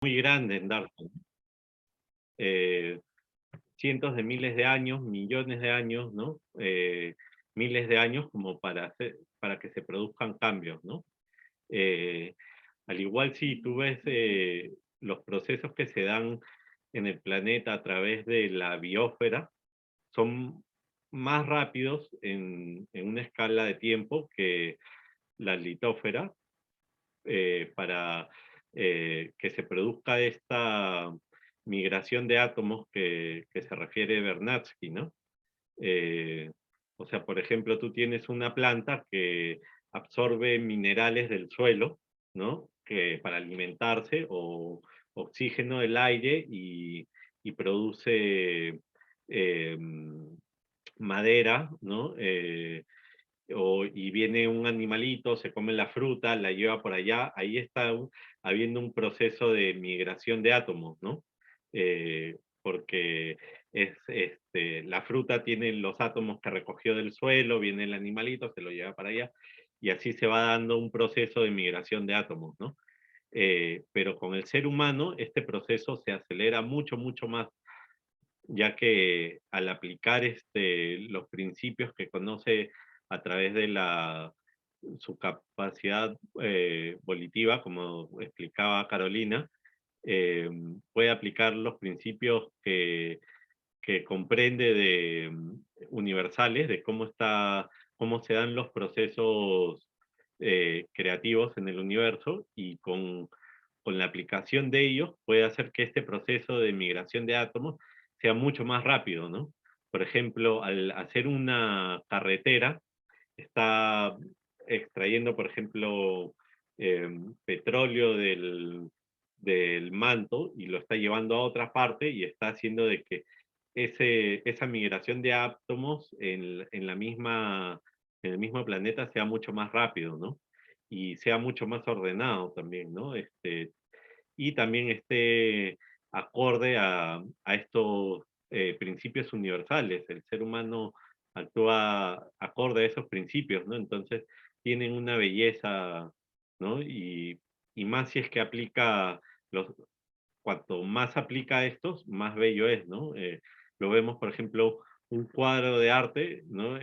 muy grande en darse. Eh, cientos de miles de años, millones de años, ¿no? Miles de años como para que se produzcan cambios, ¿no? Eh, Al igual si tú ves los procesos que se dan en el planeta a través de la biosfera, son más rápidos en una escala de tiempo que la litósfera, para que se produzca esta migración de átomos que se refiere Bernatsky, ¿no? Eh, o sea, por ejemplo, tú tienes una planta que absorbe minerales del suelo, ¿no? Que para alimentarse, o oxígeno del aire, y produce eh, madera, ¿no? Y viene un animalito, se come la fruta, la lleva por allá, ahí está habiendo un proceso de migración de átomos, ¿no? Porque la fruta tiene los átomos que recogió del suelo, viene el animalito, se lo lleva para allá, y así se va dando un proceso de migración de átomos, ¿no? Pero con el ser humano este proceso se acelera mucho, mucho más, ya que al aplicar los principios que conoce a través de su capacidad volitiva, como explicaba Carolina, puede aplicar los principios que comprende universales, de cómo se dan los procesos creativos en el universo, y con la aplicación de ellos puede hacer que este proceso de migración de átomos sea mucho más rápido, ¿no? Por ejemplo, al hacer una carretera, está extrayendo, por ejemplo, petróleo del manto, y lo está llevando a otra parte, y está haciendo de que esa migración de átomos en el mismo planeta sea mucho más rápido, ¿no? Y sea mucho más ordenado también, ¿no? Y también esté acorde a estos principios universales. El ser humano actúa acorde a esos principios, ¿no? Entonces tienen una belleza, ¿no? Y más si es que los, cuanto más aplica estos, más bello es, ¿no? Lo vemos, por ejemplo, un cuadro de arte, ¿no?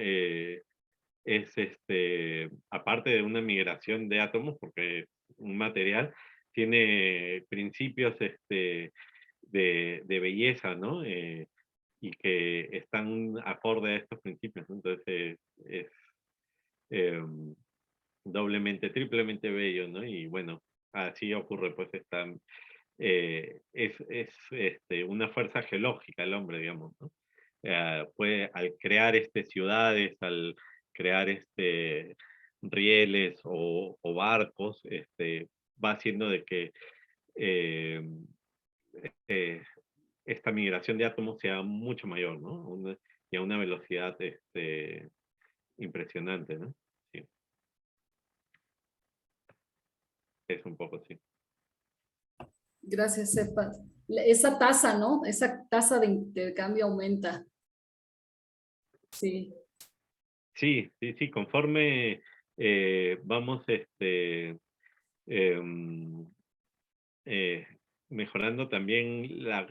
Es aparte de una migración de átomos, porque un material tiene principios de belleza, ¿no? Y que están acorde a estos principios, ¿no? Entonces es eh, doblemente, triplemente bello, ¿no? Y bueno, así ocurre, pues es una fuerza geológica el hombre, digamos, ¿no? Puede, al crear ciudades, al crear rieles o barcos, va haciendo de que eh, eh, esta migración de átomos sea mucho mayor, ¿no? Y a una velocidad impresionante, ¿no? Sí, es un poco así. Gracias, Sepa. Esa tasa, ¿no? Esa tasa de intercambio aumenta. Sí. Sí, sí, sí, conforme vamos em, eh, mejorando también la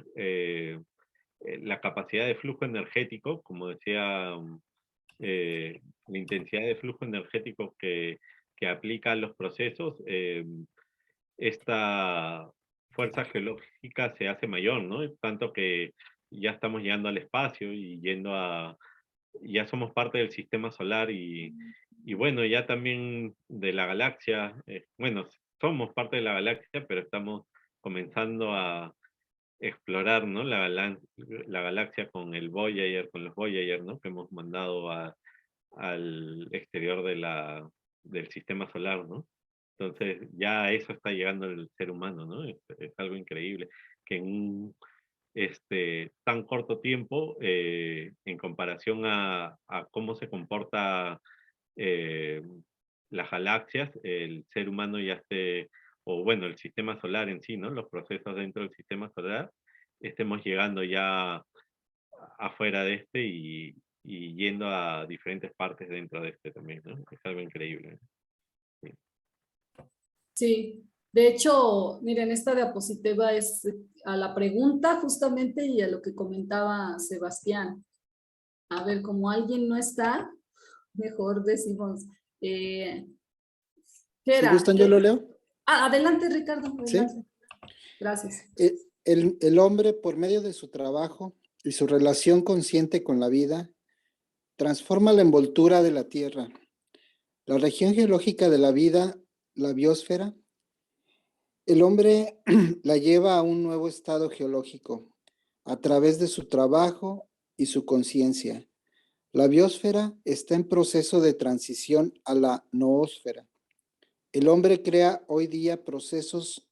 capacidad de flujo energético, como decía, la intensidad de flujo energético que aplica a los procesos, esta fuerza geológica se hace mayor, ¿no? Tanto que ya estamos llegando al espacio y ya somos parte del sistema solar, y bueno, ya también de la galaxia, bueno, somos parte de la galaxia, pero estamos comenzando a explorar, ¿no? La galaxia con con los Voyager, ¿no? Que hemos mandado al exterior del sistema solar, ¿no? Entonces ya eso está llegando al ser humano, ¿no? Es algo increíble que en un tan corto tiempo, en comparación a cómo se comporta eh, las galaxias, el ser humano ya o bueno, el sistema solar en sí, ¿no? Los procesos dentro del sistema solar, estemos llegando ya afuera de y yendo a diferentes partes dentro de también, ¿no? Es algo increíble. Sí. Sí. De hecho, miren, esta diapositiva es a la pregunta justamente y a lo que comentaba Sebastián. A ver, como alguien no está, mejor decimos, Si Gera, gustan, yo lo leo. adelante Ricardo, Sí. adelante. Gracias. El hombre, por medio de su trabajo y su relación consciente con la vida, transforma la envoltura de la Tierra. La región geológica de la vida, la biosfera, el hombre la lleva a un nuevo estado geológico a través de su trabajo y su conciencia. La biosfera está en proceso de transición a la noósfera. El hombre crea hoy día procesos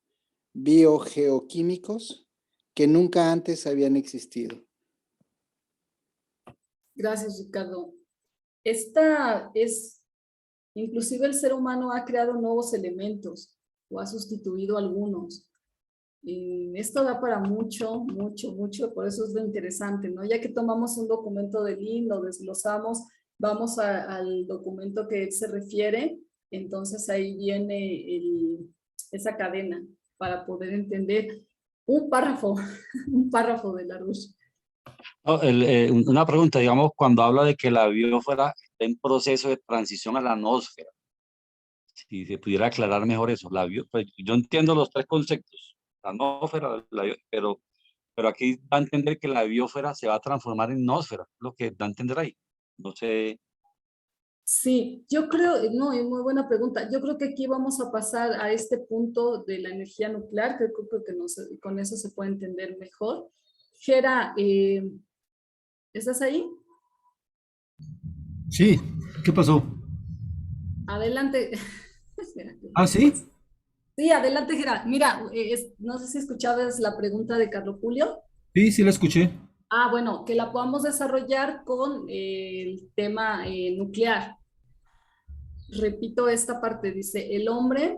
biogeoquímicos que nunca antes habían existido. Gracias, Ricardo. Esta es, inclusive el ser humano ha creado nuevos elementos o ha sustituido algunos. Y esto da para mucho, mucho, mucho, por eso es lo interesante, ¿no? Ya que tomamos un documento de Lean, lo desglosamos, vamos al documento que él se refiere, entonces ahí viene esa cadena para poder entender un párrafo, un párrafo de Larouche. Una pregunta, digamos, cuando habla de que la biosfera está en proceso de transición a la noósfera, si se pudiera aclarar mejor eso, pues, yo entiendo los tres conceptos, la noósfera, pero aquí da a entender que la biosfera se va a transformar en noósfera, lo que da a entender ahí. No sé. Sí, yo creo, no, es muy buena pregunta. Yo creo que aquí vamos a pasar a este punto de la energía nuclear, que creo que con eso se puede entender mejor. Gera, ¿estás ahí? Sí, ¿qué pasó? Adelante. ¿Ah, sí? Sí, adelante, Gera. Mira, no sé si escuchabas la pregunta de Carlos Julio. Sí, sí la escuché. Ah, bueno, que la podamos desarrollar con el tema nuclear. Repito esta parte, dice, el hombre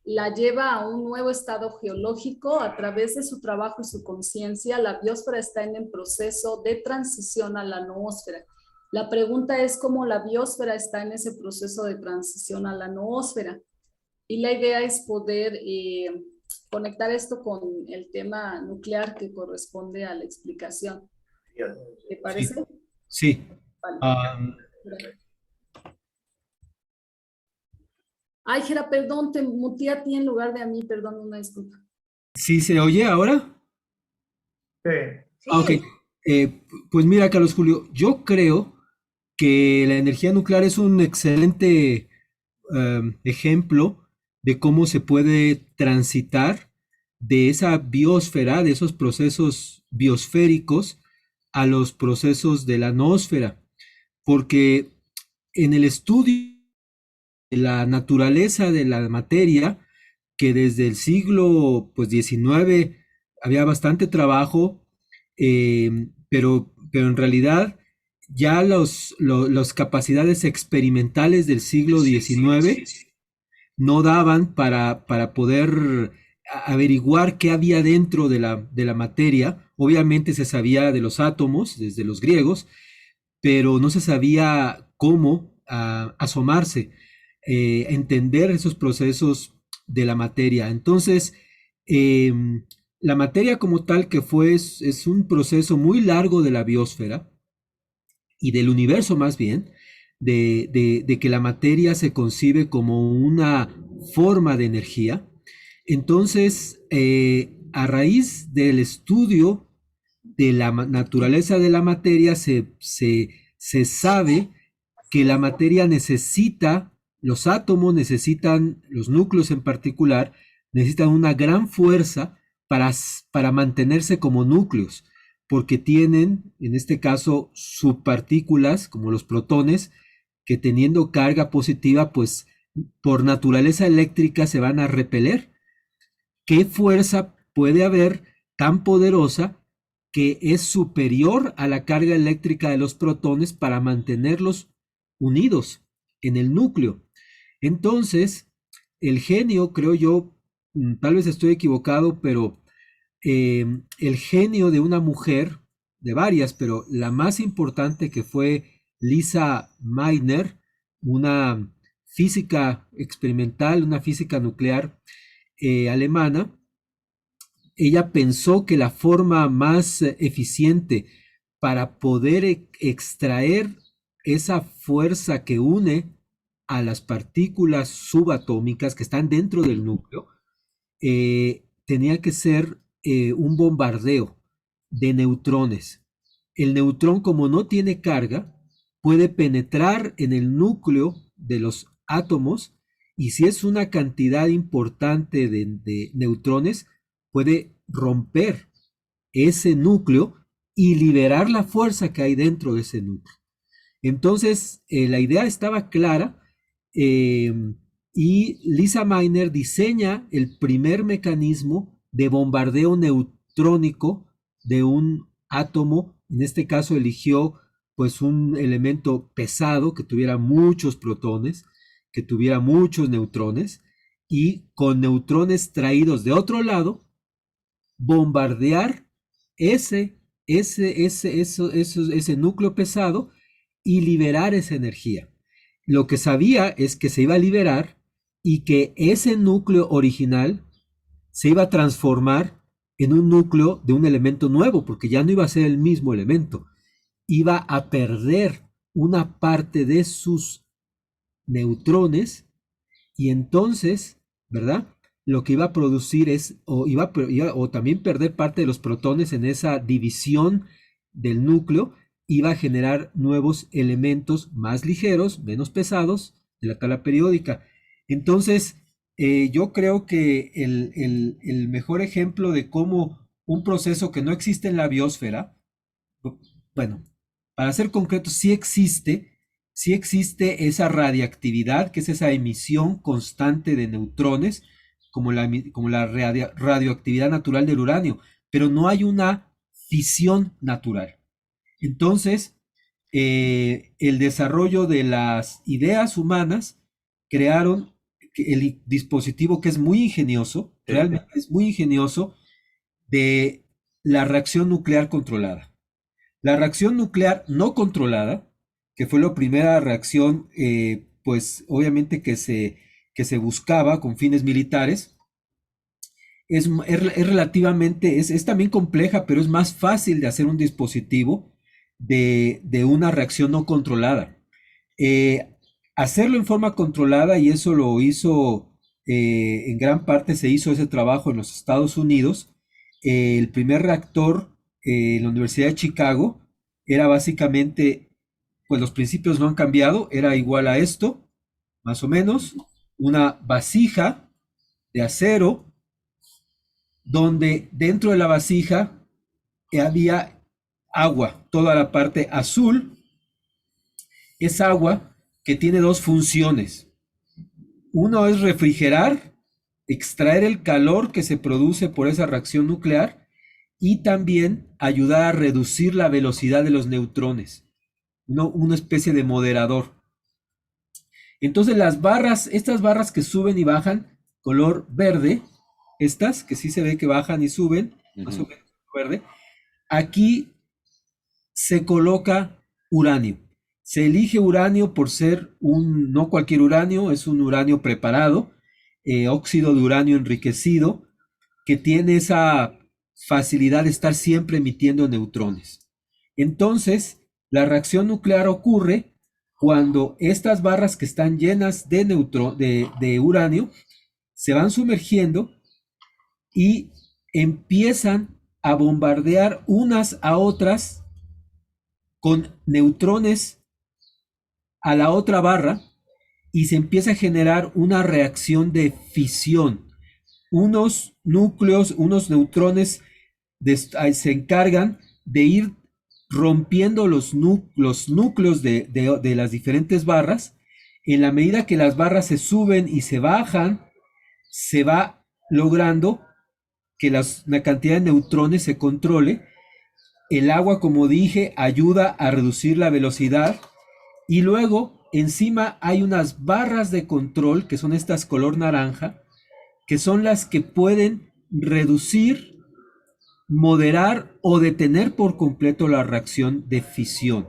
la lleva a un nuevo estado geológico a través de su trabajo y su conciencia. La biosfera está en el proceso de transición a la noósfera. La pregunta es cómo la biosfera está en ese proceso de transición a la noósfera. Y la idea es poder conectar esto con el tema nuclear que corresponde a la explicación. ¿Te parece? Sí. Vale. Ah, Ay, Gera, perdón, te muteé a ti en lugar de a mí, perdón, una disculpa. ¿sí se oye ahora? Sí. Ah, ok. Pues mira, Carlos Julio, yo creo que la energía nuclear es un excelente ejemplo de cómo se puede transitar de esa biosfera, de esos procesos biosféricos, a los procesos de la noósfera, porque en el estudio de la naturaleza de la materia, que desde el siglo pues, XIX había bastante trabajo, pero en realidad ya las capacidades experimentales del siglo XIX no daban para poder averiguar qué había dentro de la materia. Obviamente se sabía de los átomos, desde los griegos, pero no se sabía cómo asomarse, entender esos procesos de la materia. Entonces, eh, la materia como tal que fue es un proceso muy largo de la biosfera y del universo más bien, de que la materia se concibe como una forma de energía. Entonces, a raíz del estudio de la naturaleza de la materia, se sabe que la materia necesita, los átomos necesitan, los núcleos en particular, necesitan una gran fuerza para mantenerse como núcleos, porque tienen, en este caso, subpartículas, como los protones, que teniendo carga positiva, pues por naturaleza eléctrica se van a repeler. ¿Qué fuerza puede haber tan poderosa que es superior a la carga eléctrica de los protones para mantenerlos unidos en el núcleo? Entonces, el genio, creo yo, tal vez estoy equivocado, pero el genio de una mujer, de varias, pero la más importante que fue Lisa Meitner, una física experimental, una física nuclear, alemana, ella pensó que la forma más eficiente para poder extraer esa fuerza que une a las partículas subatómicas que están dentro del núcleo, tenía que ser un bombardeo de neutrones. El neutrón, como no tiene carga, puede penetrar en el núcleo de los átomos, y si es una cantidad importante de neutrones, puede romper ese núcleo y liberar la fuerza que hay dentro de ese núcleo. Entonces, la idea estaba clara, y Lisa Meitner diseña el primer mecanismo de bombardeo neutrónico de un átomo. En este caso eligió pues un elemento pesado que tuviera muchos protones, que tuviera muchos neutrones, y con neutrones traídos de otro lado, bombardear ese núcleo pesado y liberar esa energía. Lo que sabía es que se iba a liberar y que ese núcleo original se iba a transformar en un núcleo de un elemento nuevo, porque ya no iba a ser el mismo elemento. Iba a perder una parte de sus neutrones, y entonces, ¿verdad? Lo que iba a producir es, o también perder parte de los protones en esa división del núcleo, iba a generar nuevos elementos más ligeros, menos pesados, de la tabla periódica. Entonces, yo creo que el mejor ejemplo de cómo un proceso que no existe en la biosfera, bueno, para ser concreto, sí existe esa radiactividad, que es esa emisión constante de neutrones, como la radioactividad natural del uranio, pero no hay una fisión natural. Entonces, el desarrollo de las ideas humanas crearon el dispositivo, que es muy ingenioso, realmente es muy ingenioso, de la reacción nuclear controlada. La reacción nuclear no controlada, que fue la primera reacción, pues obviamente que se buscaba con fines militares, es relativamente, es también compleja, pero es más fácil de hacer un dispositivo de una reacción no controlada. Hacerlo en forma controlada, y eso lo hizo, en gran parte se hizo ese trabajo en los Estados Unidos. El primer reactor en la Universidad de Chicago era básicamente, pues los principios no han cambiado, era igual a esto, más o menos, una vasija de acero, donde dentro de la vasija había agua. Toda la parte azul es agua que tiene dos funciones. Uno es refrigerar, extraer el calor que se produce por esa reacción nuclear, y también ayudar a reducir la velocidad de los neutrones, una especie de moderador. Entonces estas barras que suben y bajan, color verde, estas que sí se ve que bajan y suben, más o menos verde, aquí se coloca uranio. Se elige uranio por ser no cualquier uranio, es un uranio preparado, óxido de uranio enriquecido, que tiene esa facilidad de estar siempre emitiendo neutrones. Entonces, la reacción nuclear ocurre cuando estas barras que están llenas de uranio se van sumergiendo y empiezan a bombardear unas a otras con neutrones a la otra barra, y se empieza a generar una reacción de fisión. Unos neutrones se encargan de ir rompiendo los núcleos de las diferentes barras. En la medida que las barras se suben y se bajan, se va logrando que la cantidad de neutrones se controle. El agua, como dije, ayuda a reducir la velocidad, y luego encima hay unas barras de control, que son estas color naranja, que son las que pueden reducir, moderar o detener por completo la reacción de fisión.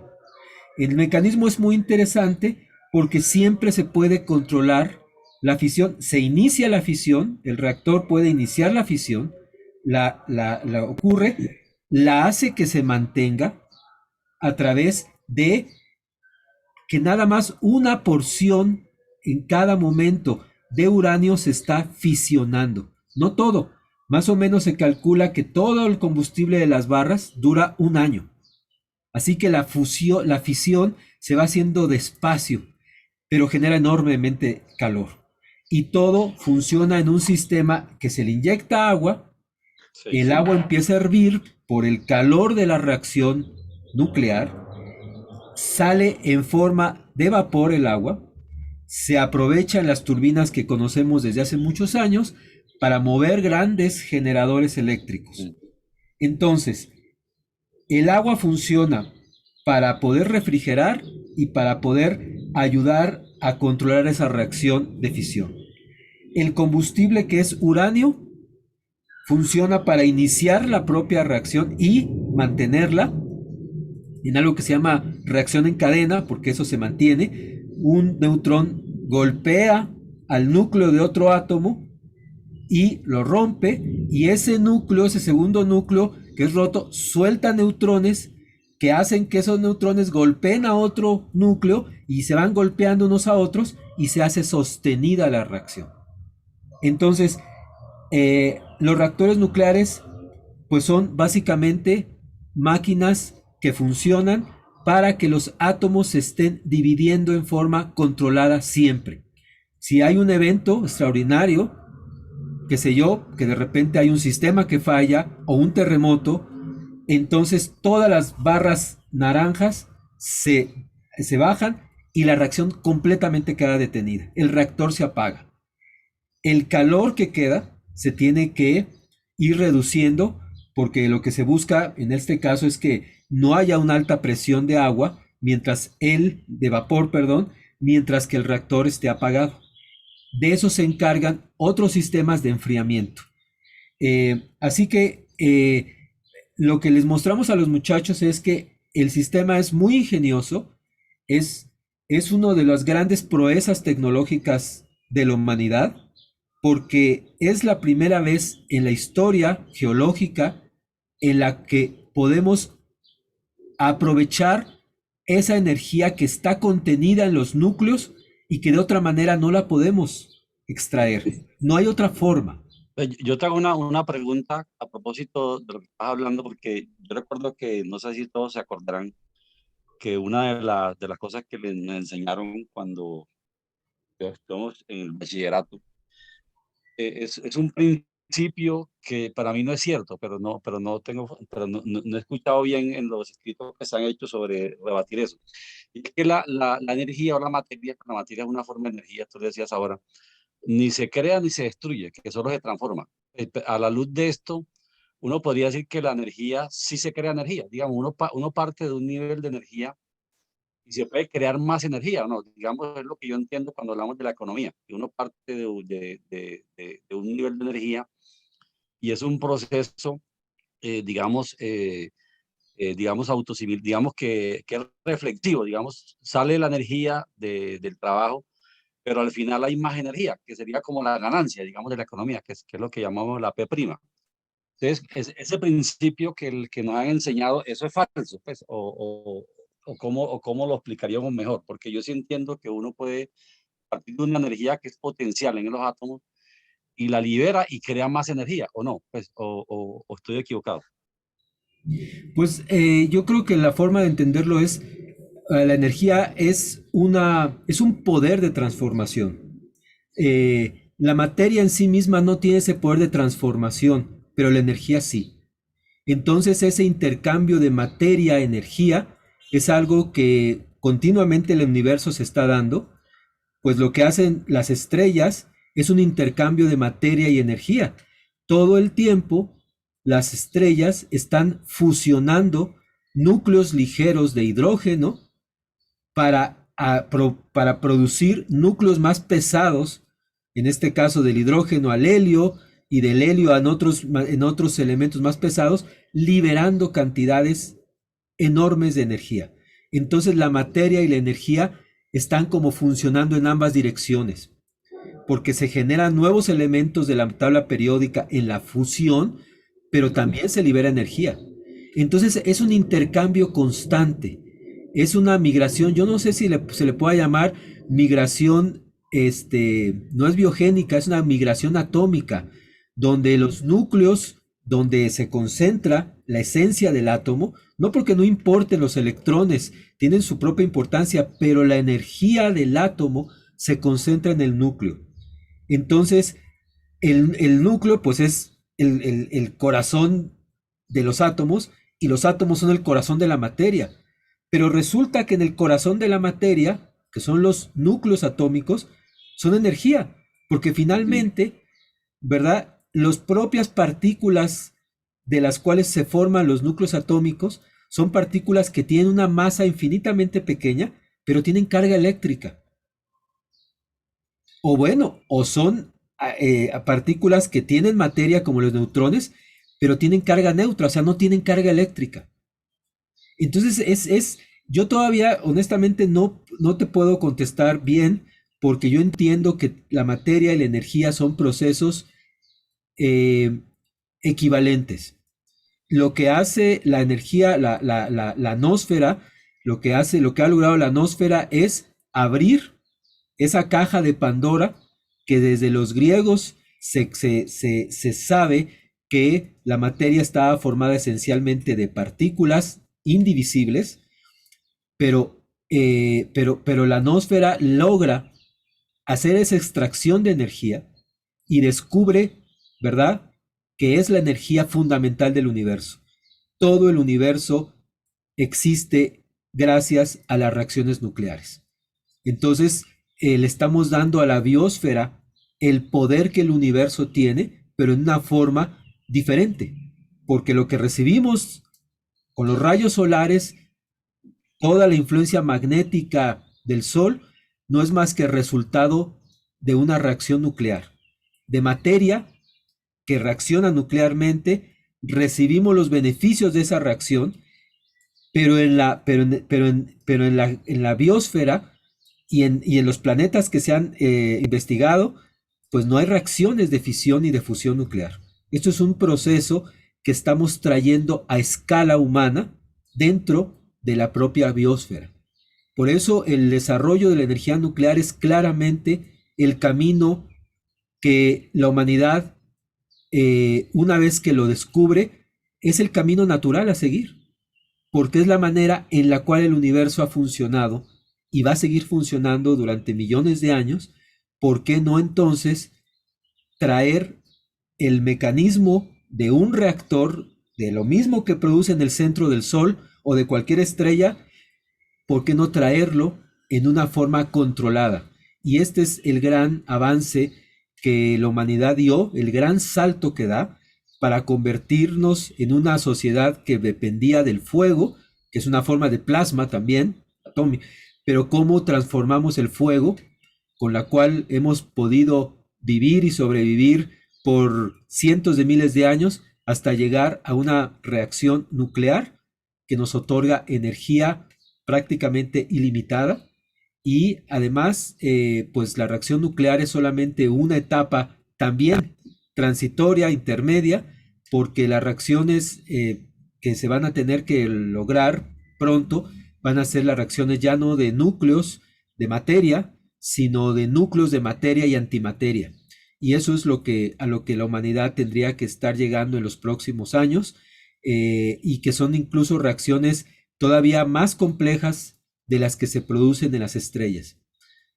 El mecanismo es muy interesante porque siempre se puede controlar La fisión, se inicia la fisión, el reactor puede iniciar la fisión, la ocurre, la hace que se mantenga a través de que nada más una porción en cada momento de uranio se está fisionando. No todo. Más o menos se calcula que todo el combustible de las barras dura un año. Así que la fisión se va haciendo despacio, pero genera enormemente calor. Y todo funciona en un sistema que se le inyecta agua, el agua empieza a hervir por el calor de la reacción nuclear, sale en forma de vapor el agua, se aprovechan las turbinas que conocemos desde hace muchos años para mover grandes generadores eléctricos. Entonces, el agua funciona para poder refrigerar y para poder ayudar a controlar esa reacción de fisión. El combustible, que es uranio, funciona para iniciar la propia reacción y mantenerla en algo que se llama reacción en cadena, porque eso se mantiene. Un neutrón golpea al núcleo de otro átomo y lo rompe, y ese núcleo, ese segundo núcleo que es roto, suelta neutrones que hacen que esos neutrones golpeen a otro núcleo y se van golpeando unos a otros y se hace sostenida la reacción. Entonces, los reactores nucleares pues son básicamente máquinas que funcionan para que los átomos se estén dividiendo en forma controlada siempre. Si hay un evento extraordinario, qué sé yo, que de repente hay un sistema que falla o un terremoto, entonces todas las barras naranjas se bajan y la reacción completamente queda detenida. El reactor se apaga. El calor que queda se tiene que ir reduciendo, porque lo que se busca en este caso es que no haya una alta presión de agua de vapor, mientras que el reactor esté apagado. De eso se encargan otros sistemas de enfriamiento. Así que lo que les mostramos a los muchachos es que el sistema es muy ingenioso, es una de las grandes proezas tecnológicas de la humanidad, porque es la primera vez en la historia geológica en la que podemos aprovechar esa energía que está contenida en los núcleos y que de otra manera no la podemos extraer. No hay otra forma. Yo te hago una pregunta a propósito de lo que estás hablando, porque yo recuerdo que, no sé si todos se acordarán, que una de las cosas que me enseñaron cuando estuvimos en el bachillerato es un principio que para mí no es cierto, pero no he escuchado bien en los escritos que se han hecho sobre rebatir eso. Y es que la energía o la materia es una forma de energía, tú decías ahora, ni se crea ni se destruye, que solo se transforma. A la luz de esto, uno podría decir que la energía sí se crea energía. Digamos, uno parte de un nivel de energía y se puede crear más energía, ¿o no? Digamos, es lo que yo entiendo cuando hablamos de la economía, que uno parte de un nivel de energía y es un proceso, digamos, autocivil, digamos que es reflectivo, digamos, sale la energía del trabajo, pero al final hay más energía, que sería como la ganancia, digamos, de la economía, que es lo que llamamos la P'. Entonces, ese principio que nos han enseñado, eso es falso, pues, cómo lo explicaríamos mejor, porque yo sí entiendo que uno puede partir de una energía que es potencial en los átomos y la libera y crea más energía, ¿o no? Pues, o estoy equivocado. Pues yo creo que la forma de entenderlo es, la energía es un poder de transformación. La materia en sí misma no tiene ese poder de transformación, pero la energía sí. Entonces ese intercambio de materia-energía es algo que continuamente el universo se está dando, pues lo que hacen las estrellas es un intercambio de materia y energía. Todo el tiempo las estrellas están fusionando núcleos ligeros de hidrógeno para producir núcleos más pesados, en este caso del hidrógeno al helio y del helio en otros elementos más pesados, liberando cantidades enormes de energía. Entonces la materia y la energía están como funcionando en ambas direcciones. porque se generan nuevos elementos de la tabla periódica en la fusión, pero también se libera energía. Entonces es un intercambio constante, es una migración, yo no sé si se le pueda llamar migración, no es biogénica, es una migración atómica, donde los núcleos, donde se concentra la esencia del átomo, no porque no importen los electrones, tienen su propia importancia, pero la energía del átomo se concentra en el núcleo. Entonces, el núcleo pues es el corazón de los átomos, y los átomos son el corazón de la materia. Pero resulta que en el corazón de la materia, que son los núcleos atómicos, son energía, porque finalmente, ¿verdad? Las propias partículas de las cuales se forman los núcleos atómicos son partículas que tienen una masa infinitamente pequeña, pero tienen carga eléctrica. O bueno, o son partículas que tienen materia como los neutrones, pero tienen carga neutra, o sea, no tienen carga eléctrica. Entonces yo todavía honestamente no te puedo contestar bien, porque yo entiendo que la materia y la energía son procesos equivalentes. Lo que hace la energía, la nosfera, lo que ha logrado la nosfera es abrir esa caja de Pandora, que desde los griegos se sabe que la materia estaba formada esencialmente de partículas indivisibles, pero la nosfera logra hacer esa extracción de energía y descubre, ¿verdad?, que es la energía fundamental del universo. Todo el universo existe gracias a las reacciones nucleares. Entonces, le estamos dando a la biosfera el poder que el universo tiene, pero en una forma diferente, porque lo que recibimos con los rayos solares, toda la influencia magnética del Sol, no es más que el resultado de una reacción nuclear, de materia que reacciona nuclearmente. Recibimos los beneficios de esa reacción, pero en la biosfera y en los planetas que se han investigado, pues no hay reacciones de fisión y de fusión nuclear. Esto es un proceso que estamos trayendo a escala humana dentro de la propia biosfera. Por eso el desarrollo de la energía nuclear es claramente el camino que la humanidad, una vez que lo descubre, es el camino natural a seguir, porque es la manera en la cual el universo ha funcionado y va a seguir funcionando durante millones de años. ¿Por qué no entonces traer el mecanismo de un reactor, de lo mismo que produce en el centro del Sol o de cualquier estrella? ¿Por qué no traerlo en una forma controlada? Y este es el gran avance que la humanidad dio, el gran salto que da para convertirnos en una sociedad que dependía del fuego, que es una forma de plasma también, pero cómo transformamos el fuego, con la cual hemos podido vivir y sobrevivir por cientos de miles de años, hasta llegar a una reacción nuclear que nos otorga energía prácticamente ilimitada. Y además, pues la reacción nuclear es solamente una etapa también transitoria, intermedia, porque las reacciones que se van a tener que lograr pronto van a ser las reacciones ya no de núcleos de materia, sino de núcleos de materia y antimateria. Y eso es a lo que la humanidad tendría que estar llegando en los próximos años, y que son incluso reacciones todavía más complejas de las que se producen en las estrellas.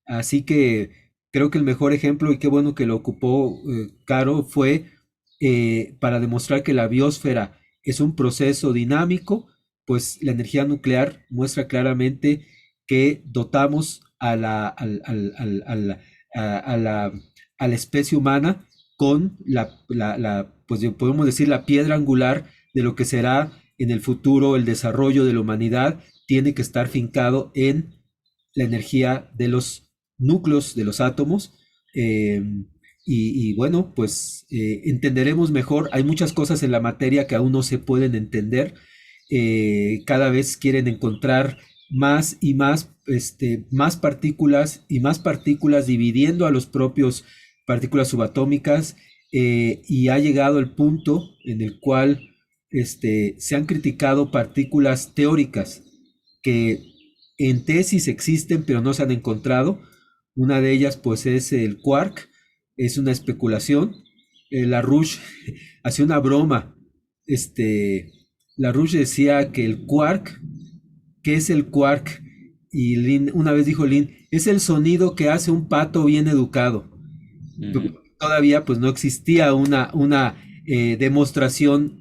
Así que creo que el mejor ejemplo, y qué bueno que lo ocupó Caro, fue para demostrar que la biosfera es un proceso dinámico. Pues la energía nuclear muestra claramente que dotamos a la especie humana con pues podemos decir, la piedra angular de lo que será en el futuro el desarrollo de la humanidad. Tiene que estar fincado en la energía de los núcleos de los átomos, y bueno, pues entenderemos mejor. Hay muchas cosas en la materia que aún no se pueden entender. Cada vez quieren encontrar más y más, más partículas y más partículas dividiendo a los propios partículas subatómicas, y ha llegado el punto en el cual se han criticado partículas teóricas que en tesis existen pero no se han encontrado. Una de ellas pues es el quark, es una especulación. LaRouche hacía una broma. LaRouche decía que el quark, ¿qué es el quark? Y Lin, una vez dijo Lin, es el sonido que hace un pato bien educado. Todavía pues no existía una demostración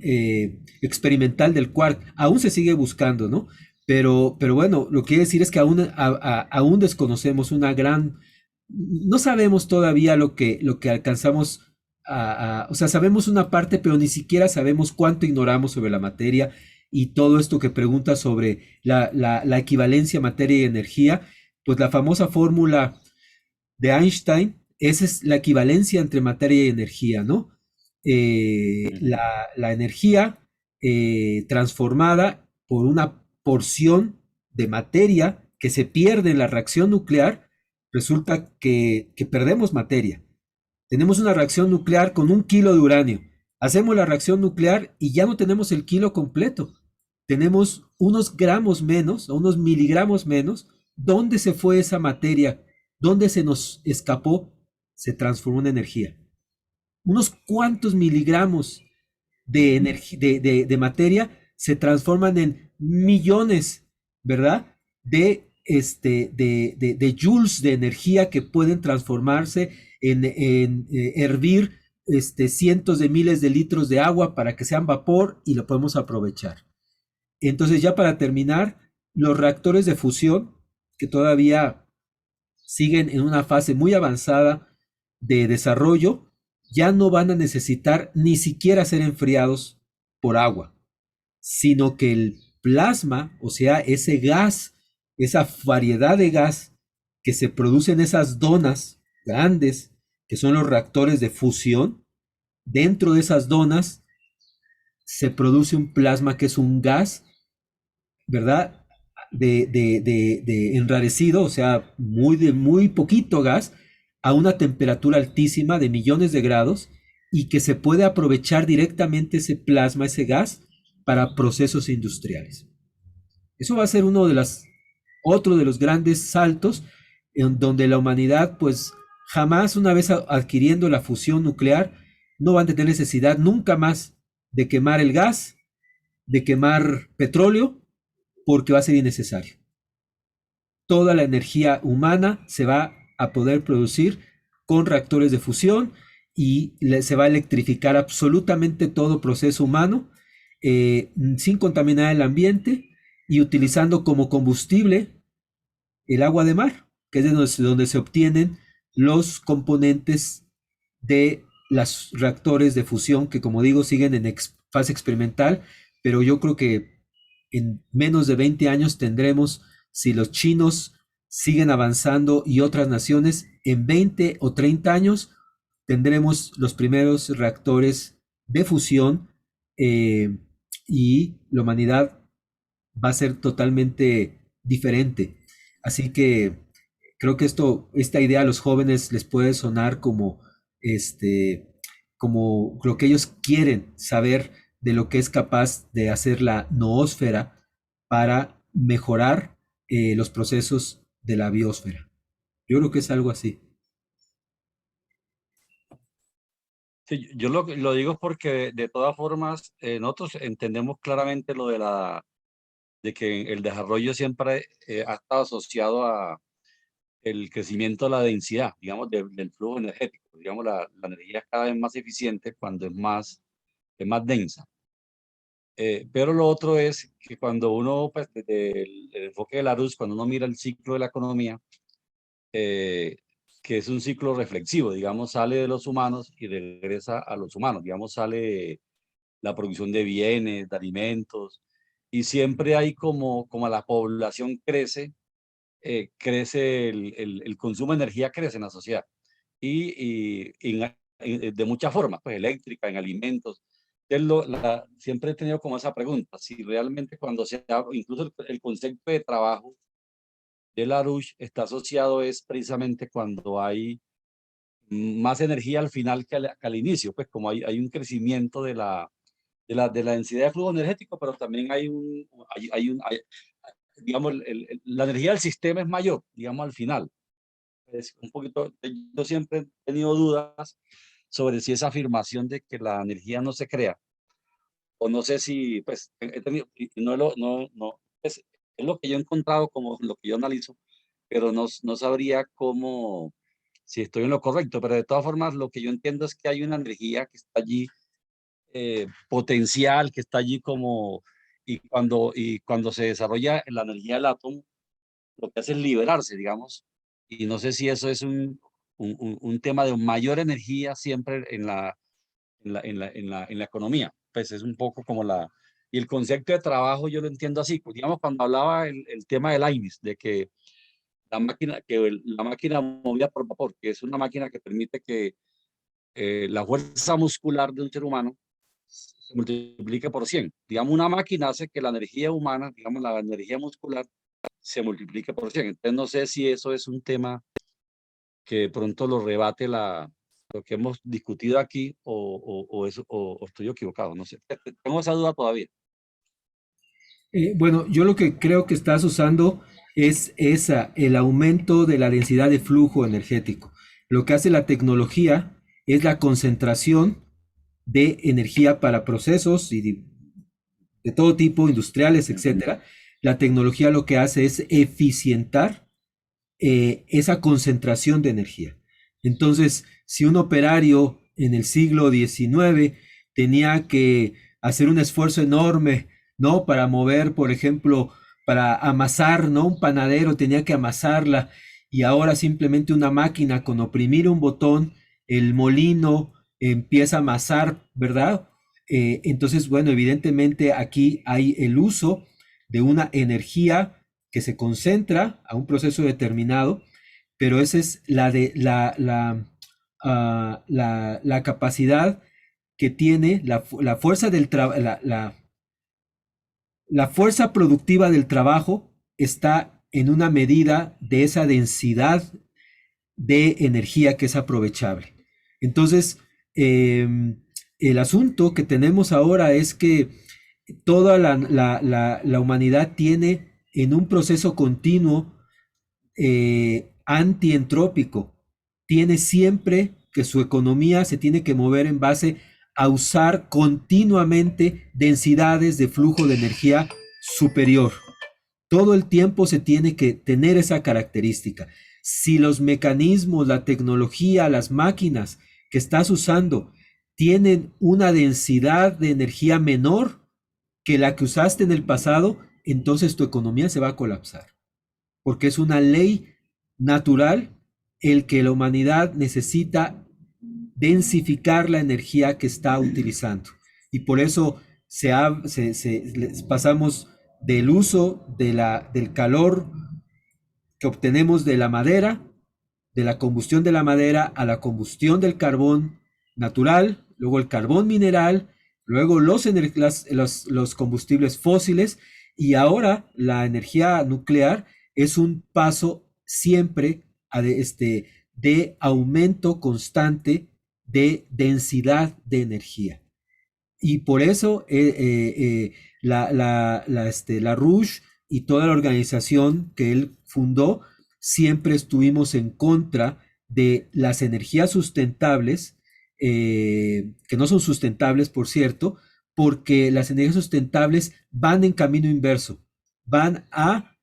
experimental del quark. Aún se sigue buscando, ¿no? Pero bueno, lo que quiere decir es que aún desconocemos una gran... No sabemos todavía lo que alcanzamos o sea, sabemos una parte, pero ni siquiera sabemos cuánto ignoramos sobre la materia y todo esto que pregunta sobre la equivalencia materia y energía. Pues la famosa fórmula de Einstein, esa es la equivalencia entre materia y energía, ¿no? La energía transformada por una porción de materia que se pierde en la reacción nuclear, resulta que perdemos materia. Tenemos una reacción nuclear con 1 kilo de uranio. Hacemos la reacción nuclear y ya no tenemos el kilo completo. Tenemos unos gramos menos, o unos miligramos menos. ¿Dónde se fue esa materia? ¿Dónde se nos escapó? Se transformó en energía. Unos cuantos miligramos de materia se transforman en millones, ¿verdad? De joules de energía que pueden transformarse en hervir cientos de miles de litros de agua para que sean vapor y lo podemos aprovechar. Entonces, ya para terminar, los reactores de fusión, que todavía siguen en una fase muy avanzada de desarrollo, ya no van a necesitar ni siquiera ser enfriados por agua, sino que el plasma, o sea, ese gas, esa variedad de gas que se produce en esas donas grandes, que son los reactores de fusión, dentro de esas donas se produce un plasma que es un gas, ¿verdad? De enrarecido, o sea, muy poquito gas, a una temperatura altísima de millones de grados, y que se puede aprovechar directamente ese plasma, ese gas, para procesos industriales. Eso va a ser otro de los grandes saltos en donde la humanidad, pues jamás, una vez adquiriendo la fusión nuclear, no va a tener necesidad nunca más de quemar el gas, de quemar petróleo, porque va a ser innecesario. Toda la energía humana se va a poder producir con reactores de fusión y se va a electrificar absolutamente todo proceso humano, sin contaminar el ambiente y utilizando como combustible el agua de mar, que es de donde se obtienen los componentes de los reactores de fusión, que como digo siguen en fase experimental, pero yo creo que en menos de 20 años tendremos, si los chinos siguen avanzando y otras naciones, en 20 o 30 años tendremos los primeros reactores de fusión, y la humanidad va a ser totalmente diferente. Así que creo que esta idea a los jóvenes les puede sonar como lo que ellos quieren saber de lo que es capaz de hacer la noósfera para mejorar los procesos de la biosfera. Yo creo que es algo así. Sí, yo lo digo porque de todas formas nosotros entendemos claramente lo de que el desarrollo siempre ha estado asociado a el crecimiento de la densidad, digamos, del flujo energético. Digamos, la energía es cada vez más eficiente cuando es más densa. Pero lo otro es que cuando uno, pues, desde el enfoque de Larousse, cuando uno mira el ciclo de la economía, que es un ciclo reflexivo, digamos, sale de los humanos y regresa a los humanos, digamos, sale la producción de bienes, de alimentos, y siempre hay como la población crece, crece el consumo de energía, crece en la sociedad, y de muchas formas, pues eléctrica, en alimentos. siempre he tenido como esa pregunta, si realmente cuando se habla, incluso el concepto de trabajo de Larouche está asociado es precisamente cuando hay más energía al final que al inicio, pues como hay un crecimiento de la densidad de flujo energético, pero también digamos, la energía del sistema es mayor, digamos, al final. Es un poquito, yo siempre he tenido dudas sobre si esa afirmación de que la energía no se crea, o no sé si, pues, he tenido, y no, es lo que yo he encontrado como lo que yo analizo, pero no sabría cómo, si estoy en lo correcto, pero de todas formas lo que yo entiendo es que hay una energía que está allí, potencial, que está allí como, y cuando se desarrolla la energía del átomo, lo que hace es liberarse, digamos, y no sé si eso es un tema de mayor energía siempre en la economía. Pues es un poco como y el concepto de trabajo yo lo entiendo así, pues, digamos, cuando hablaba el tema del AINIS, de que la máquina movida por vapor, que es una máquina que permite que la fuerza muscular de un ser humano se multiplique por 100. Digamos, una máquina hace que la energía humana, digamos, la energía muscular, se multiplique por 100. Entonces, no sé si eso es un tema que de pronto lo rebate lo que hemos discutido aquí o estoy equivocado, no sé. Tengo esa duda todavía. Bueno, yo lo que creo que estás usando es el aumento de la densidad de flujo energético. Lo que hace la tecnología es la concentración de energía para procesos y de todo tipo, industriales, etcétera. La tecnología lo que hace es eficientar esa concentración de energía. Entonces, si un operario en el siglo XIX tenía que hacer un esfuerzo enorme, ¿no? Para mover, por ejemplo, para amasar, ¿no? Un panadero tenía que amasarla y ahora simplemente una máquina con oprimir un botón, el molino empieza a amasar, ¿verdad? Entonces, bueno, evidentemente aquí hay el uso de una energía que se concentra a un proceso determinado, pero esa es la capacidad que tiene la fuerza del la fuerza productiva del trabajo está en una medida de esa densidad de energía que es aprovechable. Entonces, el asunto que tenemos ahora es que toda la humanidad tiene en un proceso continuo antientrópico, tiene siempre que su economía se tiene que mover en base a usar continuamente densidades de flujo de energía superior. Todo el tiempo se tiene que tener esa característica. Si los mecanismos, la tecnología, las máquinas que estás usando tienen una densidad de energía menor que la que usaste en el pasado, entonces tu economía se va a colapsar. Porque es una ley natural el que la humanidad necesita densificar la energía que está utilizando. Y por eso pasamos del uso del calor que obtenemos de la madera, de la combustión de la madera, a la combustión del carbón natural, luego el carbón mineral, luego los combustibles fósiles, y ahora la energía nuclear es un paso siempre de aumento constante de densidad de energía. Y por eso Larouche y toda la organización que él fundó, siempre estuvimos en contra de las energías sustentables, que no son sustentables, por cierto, porque las energías sustentables van en camino inverso, van a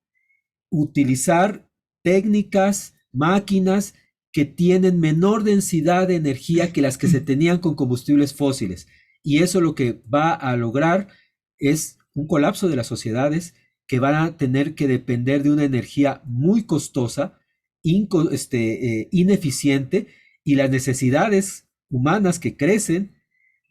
utilizar técnicas, máquinas que tienen menor densidad de energía que las que se tenían con combustibles fósiles. Y eso lo que va a lograr es un colapso de las sociedades que van a tener que depender de una energía muy costosa, ineficiente, y las necesidades humanas que crecen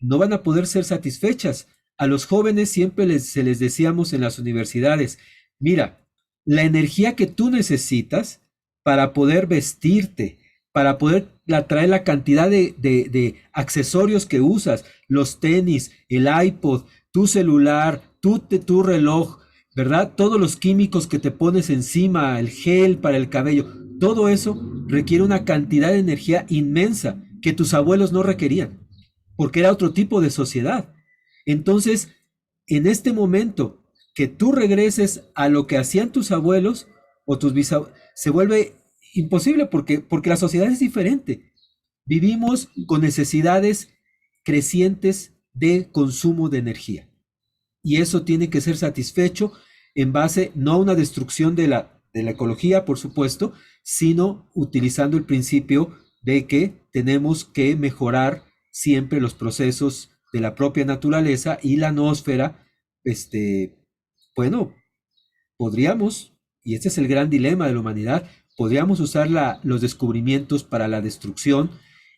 no van a poder ser satisfechas. A los jóvenes siempre se les decíamos en las universidades, mira, la energía que tú necesitas para poder vestirte, para poder traer la cantidad de accesorios que usas, los tenis, el iPod, tu celular, tu reloj, ¿verdad? Todos los químicos que te pones encima, el gel para el cabello, todo eso requiere una cantidad de energía inmensa que tus abuelos no requerían, porque era otro tipo de sociedad. Entonces, en este momento que tú regreses a lo que hacían tus abuelos o tus bisabuelos, se vuelve imposible porque la sociedad es diferente. Vivimos con necesidades crecientes de consumo de energía. Y eso tiene que ser satisfecho en base no a una destrucción de la ecología, por supuesto, sino utilizando el principio de que tenemos que mejorar siempre los procesos de la propia naturaleza y la noósfera. Bueno, podríamos, y este es el gran dilema de la humanidad, podríamos usar los descubrimientos para la destrucción,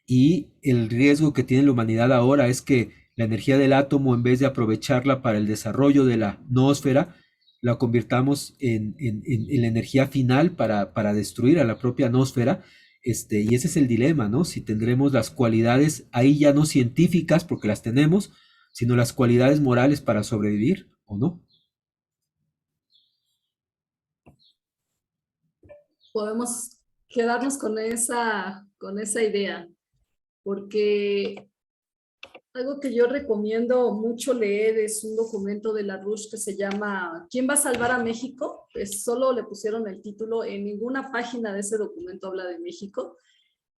y el riesgo que tiene la humanidad ahora es que la energía del átomo, en vez de aprovecharla para el desarrollo de la noósfera, la convirtamos en la energía final para destruir a la propia noósfera. Y ese es el dilema, ¿no? Si tendremos las cualidades ahí ya no científicas, porque las tenemos, sino las cualidades morales para sobrevivir o no. Podemos quedarnos con esa idea, porque algo que yo recomiendo mucho leer es un documento de LaRouche que se llama ¿Quién va a salvar a México? Pues solo le pusieron el título, en ninguna página de ese documento habla de México,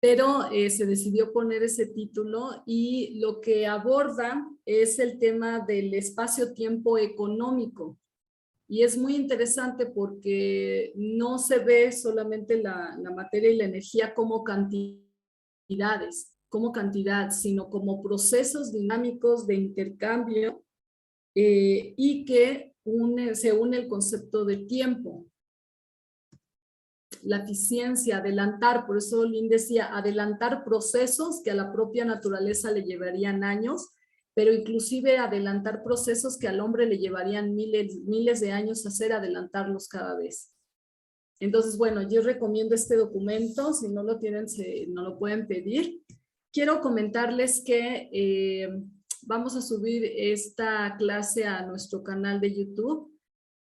pero se decidió poner ese título, y lo que aborda es el tema del espacio-tiempo económico. Y es muy interesante porque no se ve solamente la materia y la energía como cantidades, como cantidad, sino como procesos dinámicos de intercambio, y que se une el concepto de tiempo. La eficiencia, adelantar, por eso Lynn decía, adelantar procesos que a la propia naturaleza le llevarían años, pero inclusive adelantar procesos que al hombre le llevarían miles de años hacer, adelantarlos cada vez. Entonces, bueno, yo recomiendo este documento, si no lo tienen, no lo pueden pedir. Quiero comentarles que vamos a subir esta clase a nuestro canal de YouTube,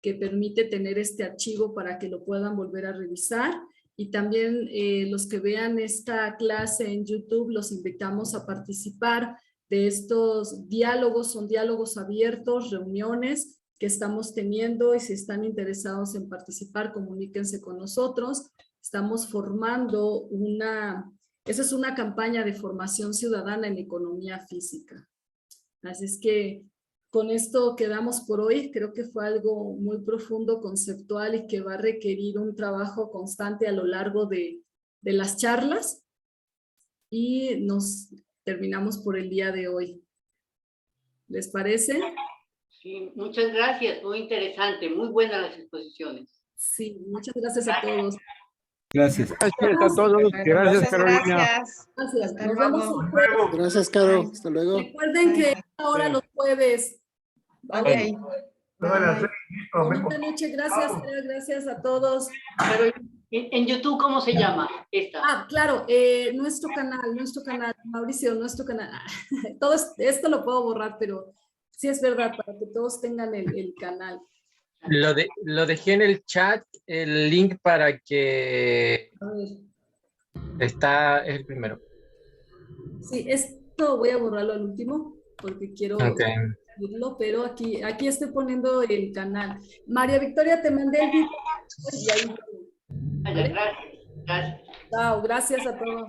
que permite tener este archivo para que lo puedan volver a revisar. Y también los que vean esta clase en YouTube, los invitamos a participar de estos diálogos. Son diálogos abiertos, reuniones que estamos teniendo, y si están interesados en participar, comuníquense con nosotros. Estamos formando esa es una campaña de formación ciudadana en economía física. Así es que con esto quedamos por hoy. Creo que fue algo muy profundo, conceptual, y que va a requerir un trabajo constante a lo largo de las charlas. Y nos terminamos por el día de hoy. ¿Les parece? Sí, muchas gracias, muy interesante, muy buenas las exposiciones. Sí, muchas gracias a todos. Gracias. Gracias a todos. Gracias, Carolina. Gracias. Hasta Nos vemos luego. el jueves. Gracias, Caro. Hasta luego. Recuerden que ahora los jueves. ¿Vale? Ok. Bonita noche. Gracias, gracias a todos. Pero en YouTube, ¿cómo se llama esta? Ah, claro, nuestro canal, Mauricio, nuestro canal. Todo esto lo puedo borrar, pero sí es verdad, para que todos tengan el canal. Lo dejé en el chat, el link para que A ver. es el primero. Sí, esto voy a borrarlo al último, porque quiero verlo, pero aquí estoy poniendo el canal. María Victoria, te mandé el video. Y ahí. Gracias. Chao, gracias a todos.